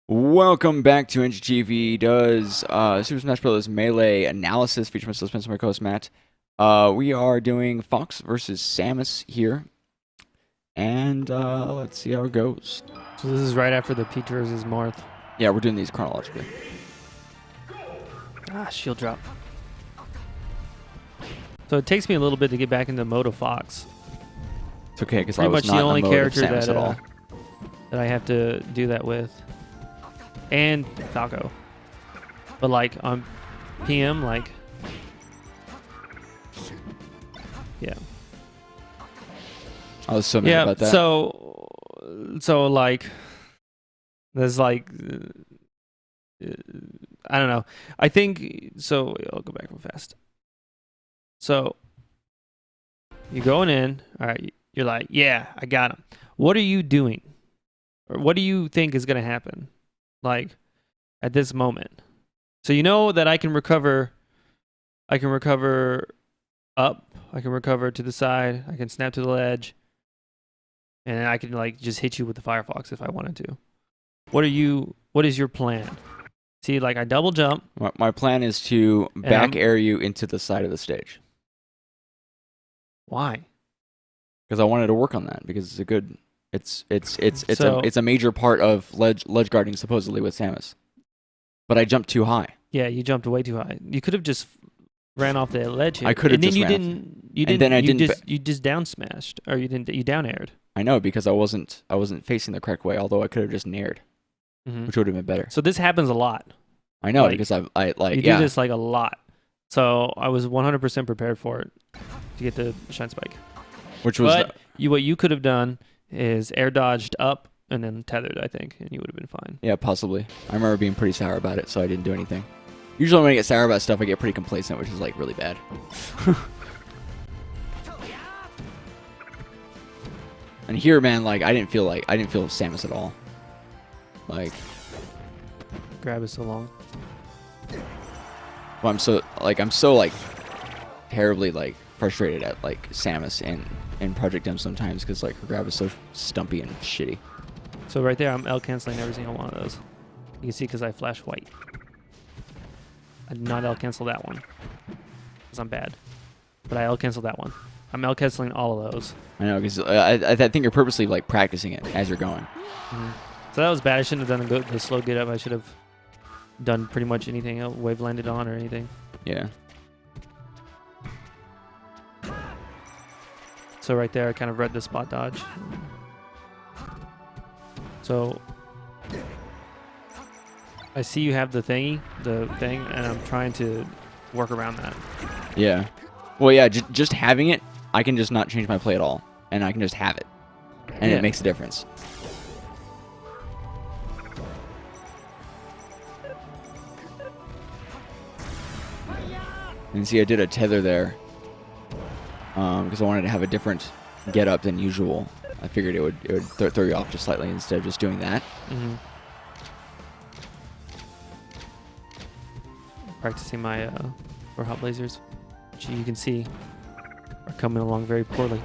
Welcome back to NGTV does Super Smash Bros. Melee analysis featuring myself, Spencer, my co-host Matt. We are doing Fox versus Samus here, and let's see how it goes. So this is right after the Peach versus Marth. Yeah, we're doing these chronologically. Ah, shield drop. So it takes me a little bit to get back into the mode of Fox. It's okay because I Pretty was much not the only in the mode of character Samus that at all. that I have to do that with, and Falco. But like on PM, like yeah, I was so mad about that. So like there's like I don't know. I think so. I'll go back real fast. So you're going in. All right. You're like, yeah, I got him. What are you doing? Or what do you think is going to happen? Like at this moment. So you know that I can recover. I can recover up. I can recover to the side. I can snap to the ledge. And then I can like just hit you with the Firefox if I wanted to. What is your plan? See, like I double jump. My plan is to back air you into the side of the stage. Why? Because I wanted to work on that because it's a good. It's So- a major part of ledge guarding supposedly with Samus. But I jumped too high. Yeah, you jumped way too high. You could have just ran off the ledge here. I could have and then just you ran off didn't. You And didn't. then I you didn't just you just down smashed, or you didn't. You down aired. I know because I wasn't facing the correct way. Although I could have just nared, which would have been better. So this happens a lot. I know like, because I like You yeah. do this like a lot. So I was 100% prepared for it to get the shine spike. Which was But what you could have done is air dodged up and then tethered, I think, and you would have been fine. yeah, possibly. I remember being pretty sour about it, so I didn't do anything. Usually when I get sour about stuff, I get pretty complacent, which is like really bad. And here, man, like I didn't feel Samus at all. Like, Grab is so long. well, I'm so terribly like frustrated at like Samus in Project M sometimes because like her grab is so stumpy and shitty. So right there, I'm L canceling every single one of those. You can see because I flash white. I did not L cancel that one because I'm bad, but I L cancel that one. I'm L canceling all of those. I know because I think you're purposely like practicing it as you're going. So that was bad. I shouldn't have done the slow get up. I should have done pretty much anything wave landed on or anything. Yeah. So right there, I kind of read the spot dodge. So I see you have the thing, and I'm trying to work around that. Yeah. Well, yeah, just having it, I can just not change my play at all, and I can just have it, and Yeah. it makes a difference. And see, I did a tether there because I wanted to have a different get up than usual. I figured it would throw you off just slightly instead of just doing that. Practicing my for hot lasers, which you can see are coming along very poorly.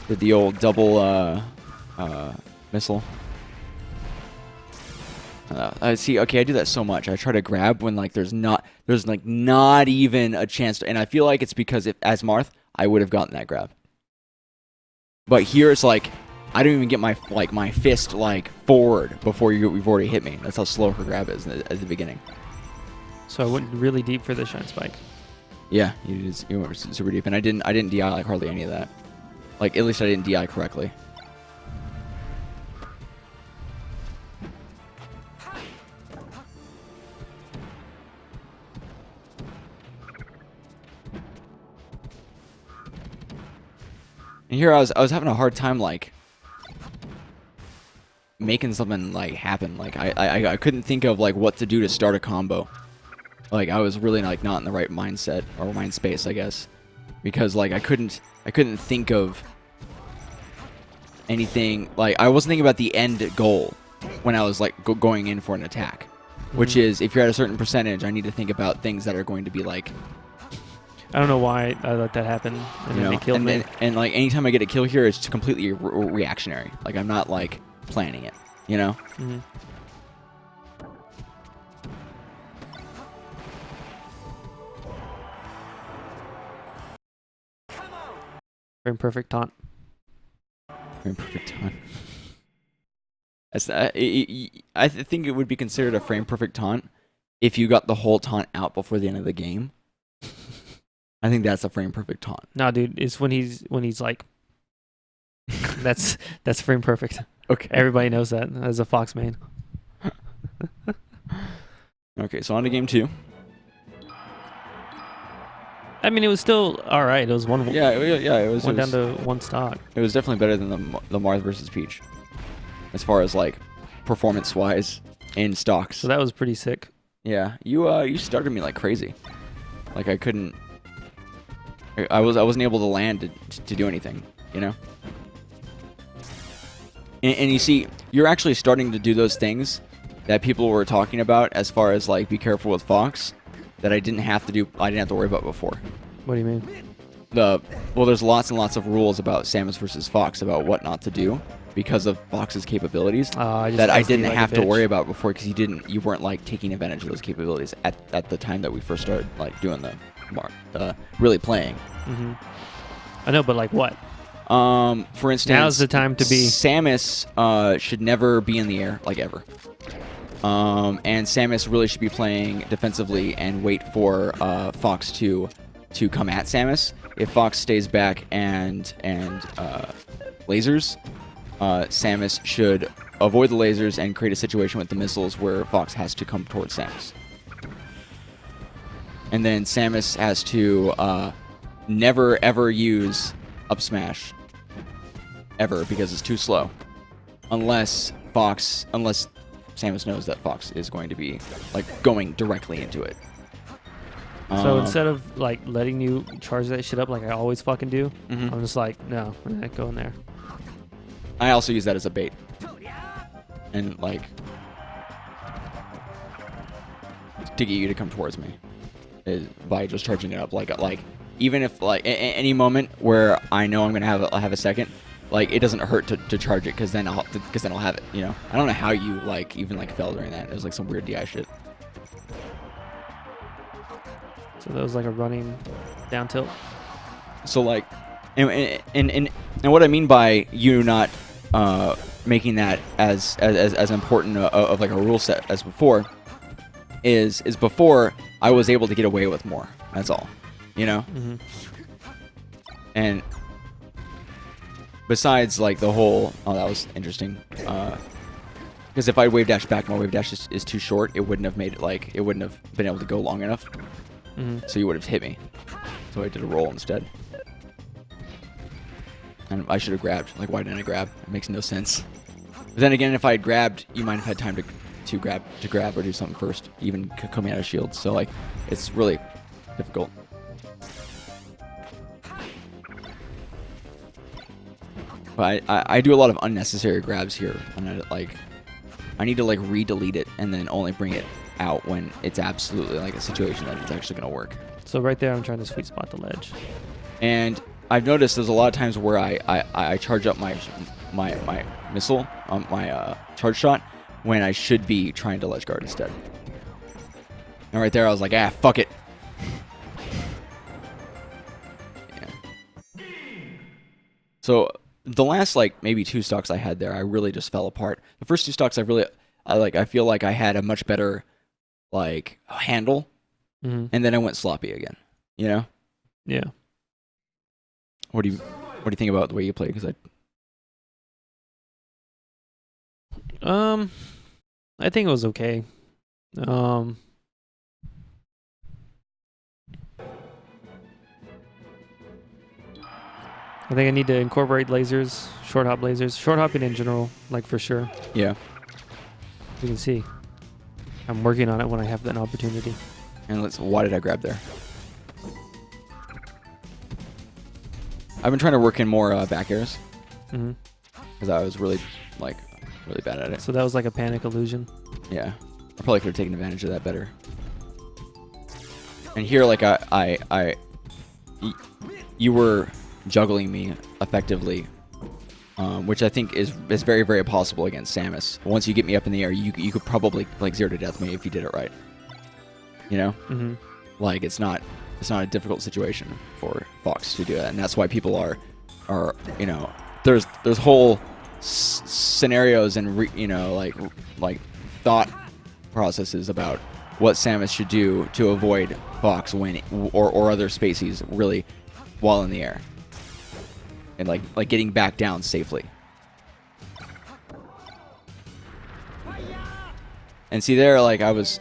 Did the old double missile. I see. Okay, I do that so much. I try to grab when like there's not even a chance to, and I feel like it's because as Marth, I would have gotten that grab. But here it's like I don't even get my fist like forward before you've already hit me. That's how slow her grab is at the beginning. So I went really deep for the shine spike. Yeah, you went super deep, and I didn't DI like hardly any of that. Like at least I didn't DI correctly. And here I was having a hard time like making something like happen. Like I couldn't think of like what to do to start a combo. Like I was really like not in the right mindset or mind space, I guess, because like I couldn't think of anything. Like I wasn't thinking about the end goal when I was like going in for an attack, which is if you're at a certain percentage, I need to think about things that are going to be like I don't know why I let that happen, and You then know, they killed me. and like anytime I get a kill here, it's completely reactionary. Like I'm not like planning it. You know. Mhm. Frame perfect taunt. Frame perfect taunt. I think it would be considered a frame perfect taunt if you got the whole taunt out before the end of the game. I think that's a frame perfect taunt. No, dude, it's when he's like, that's frame perfect. Okay. Everybody knows that as a Fox main. Okay, so on to game 2. I mean, it was still all right. It was one. Yeah, it was. Went down to one stock. It was definitely better than the Marth versus Peach, as far as like performance wise in stocks. So that was pretty sick. Yeah, you started me like crazy. Like I couldn't. I wasn't able to land to do anything. You know. And you see, you're actually starting to do those things that people were talking about as far as like be careful with Fox that I didn't have to do. I didn't have to worry about before. What do you mean? Well, there's lots and lots of rules about Samus versus Fox about what not to do because of Fox's capabilities that I didn't have to worry about before because you weren't like taking advantage of those capabilities at the time that we first started like doing really playing. Mm-hmm. I know, but like what? For instance, now's the time to be. Samus should never be in the air like ever. And Samus really should be playing defensively and wait for Fox to come at Samus. If Fox stays back and lasers, Samus should avoid the lasers and create a situation with the missiles where Fox has to come towards Samus. And then Samus has to never ever use up smash ever because it's too slow. Unless Samus knows that Fox is going to be like going directly into it. So instead of like letting you charge that shit up like I always fucking do, Mhm. I'm just like, no, I'm not going there. I also use that as a bait. And like to get you to come towards me by just charging it up like even if like any moment where I know I'm gonna have a second, like it doesn't hurt to charge it because then I'll have it. You know, I don't know how you like even like fell during that. It was like some weird DI shit. So that was like a running down tilt. So like, and what I mean by you not making that as important of like a rule set as before is before I was able to get away with more. That's all, you know. Mm-hmm. And besides like the whole, that was interesting. Because if I wave dash back, my wave dash is too short. It wouldn't have made it like it wouldn't have been able to go long enough. Mm-hmm. So you would have hit me. So I did a roll instead. And I should have grabbed. Like, why didn't I grab? It makes no sense. But then again, if I had grabbed, you might have had time to grab or do something first, even coming out of shield. So like, it's really difficult. But I do a lot of unnecessary grabs here, and I need to like re-delete it and then only bring it out when it's absolutely like a situation that it's actually gonna work. So right there, I'm trying to sweet spot the ledge. And I've noticed there's a lot of times where I charge up my missile, my charge shot, when I should be trying to ledge guard instead. And right there, I was like, fuck it. Yeah. So the last like maybe 2 stocks I had there, I really just fell apart. The first 2 stocks I feel like I had a much better like handle, Mm-hmm. and then I went sloppy again. You know? Yeah. What do you think about the way you play? Because I think it was okay. I think I need to incorporate lasers, short hopping in general, like for sure. yeah. You can see, I'm working on it when I have an opportunity. And why did I grab there? I've been trying to work in more back airs Mm-hmm. because I was really bad at it. So that was like a panic illusion. Yeah, I probably could have taken advantage of that better. And here, like I you were juggling me effectively, which I think is very, very possible against Samus. Once you get me up in the air, you could probably like 0 to death me if you did it right. You know, like it's not a difficult situation for Fox to do that, and that's why people are you know, there's whole scenarios and like thought processes about what Samus should do to avoid Fox winning or other species really while in the air, and like getting back down safely. And see there, like I was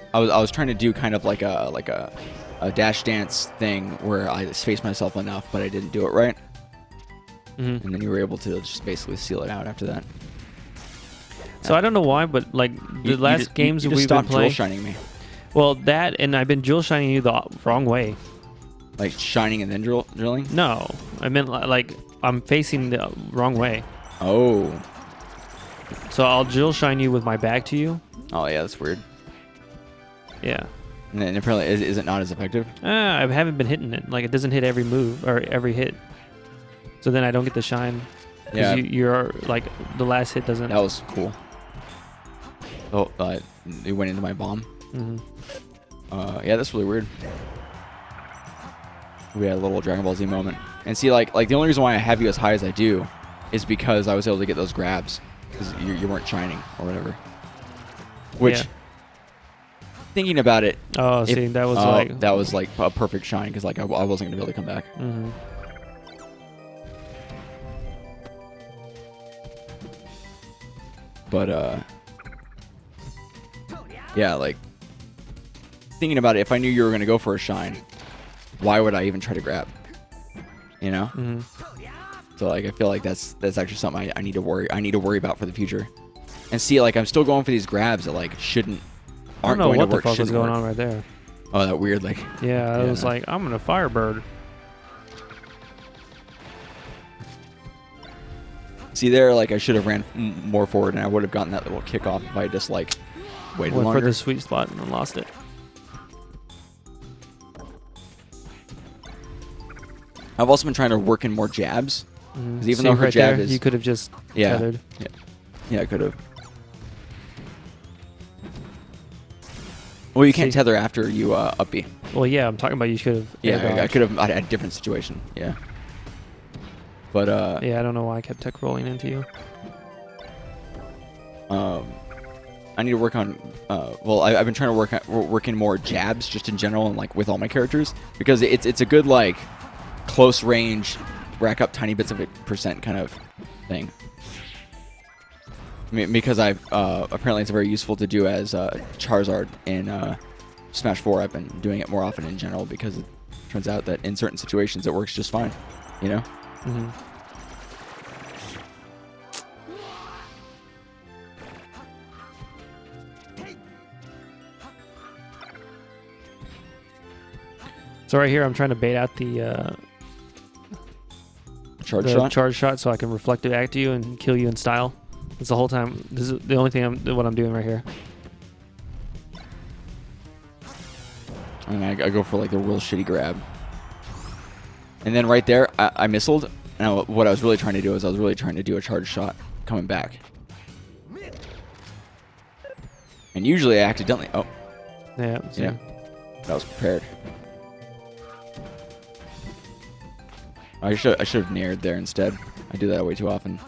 trying to do kind of like a dash dance thing where I spaced myself enough, but I didn't do it right. And then you were able to just basically seal it out after that. So I don't know why, but like the last games you we've just been stopped playing. jewel shining me. Well, that and I've been jewel shining you the wrong way. Like shining and then drilling? No, I meant like I'm facing the wrong way. Oh. So I'll jewel shine you with my back to you. Oh yeah, that's weird. Yeah. And then apparently, is it not as effective? I haven't been hitting it. Like it doesn't hit every move or every hit. So then I don't get the shine. Yeah. You're like the last hit doesn't. That was cool. Oh, it went into my bomb. Yeah, that's really weird. We had a little Dragon Ball Z moment. And see, like the only reason why I have you as high as I do is because I was able to get those grabs. Because you weren't shining or whatever. Which, thinking about it... Oh, see, that was like a perfect shine because like I wasn't going to be able to come back. But, yeah, like, thinking about it, if I knew you were going to go for a shine, why would I even try to grab? You know? So, like, I feel like that's actually something I need to worry about for the future. And see, like, I'm still going for these grabs that, like, aren't going to work. I don't know what the fuck was going on right there. Oh, that weird, like... Yeah, I was like, I'm going to Firebird. See there, like, I should have ran more forward, and I would have gotten that little kickoff if I just, like, waited Went longer. for the sweet spot and then lost it. I've also been trying to work in more jabs. Because even See, though her right jab there, is... you could have just tethered. Yeah, I could have. Well, you can't tether after you up B. Well, yeah, I'm talking about you should have. Yeah, I could have had a different situation. Yeah. But yeah, I don't know why I kept tech rolling into you. I need to work on. Well, I've been trying to work in more jabs just in general and like with all my characters because it's a good like close range, rack up tiny bits of a percent kind of thing. Because I've apparently it's very useful to do as Charizard in Smash 4. I've been doing it more often in general because it turns out that in certain situations it works just fine, you know? So right here, I'm trying to bait out the charge shot so I can reflect it back to you and kill you in style. That's the whole time. This is the only thing what I'm doing right here. And I go for like the real shitty grab. And then right there, I missiled. And what I was really trying to do is I was really trying to do a charge shot coming back. And usually I accidentally... Oh. Yeah. Yeah. But I was prepared. I should have nared there instead. I do that way too often.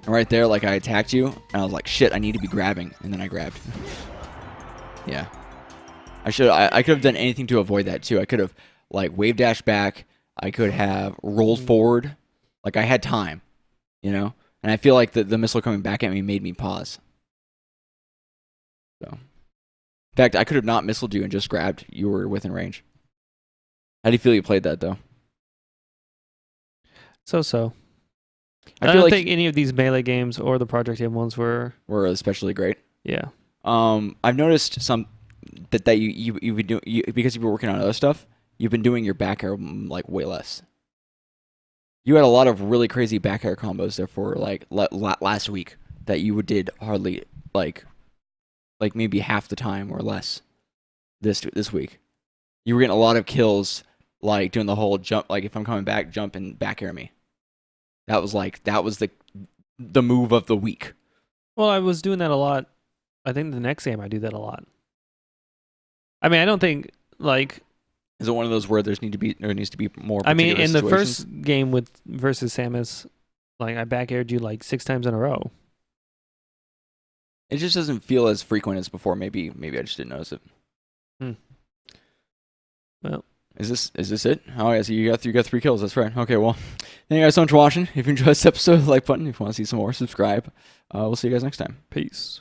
And right there, like I attacked you, and I was like, shit, I need to be grabbing. And then I grabbed. Yeah. I could have done anything to avoid that too. I could have like wave dash back. I could have rolled forward. Like I had time, you know? And I feel like the missile coming back at me made me pause. So, in fact, I could have not missiled you and just grabbed. You were within range. How do you feel you played that though? So. I I feel don't like think any of these Melee games or the Project M ones were especially great. Yeah. I've noticed some that you've been doing because you've been working on other stuff. You've been doing your back air like way less. You had a lot of really crazy back air combos there for like last week that you did hardly like maybe half the time or less this week. You were getting a lot of kills, like doing the whole jump. Like if I'm coming back, jump and back air me. That was the move of the week. Well, I was doing that a lot. I think the next game I do that a lot. I mean, I don't think like. Is it one of those where there needs to be more? I mean, in the situations? first game versus Samus, like I back aired you like 6 times in a row. It just doesn't feel as frequent as before. Maybe I just didn't notice it. Well, is this it? Oh yeah, so you got 3 kills. That's right. Okay, well, thank you guys so much for watching. If you enjoyed this episode, like button. If you want to see some more, subscribe. We'll see you guys next time. peace.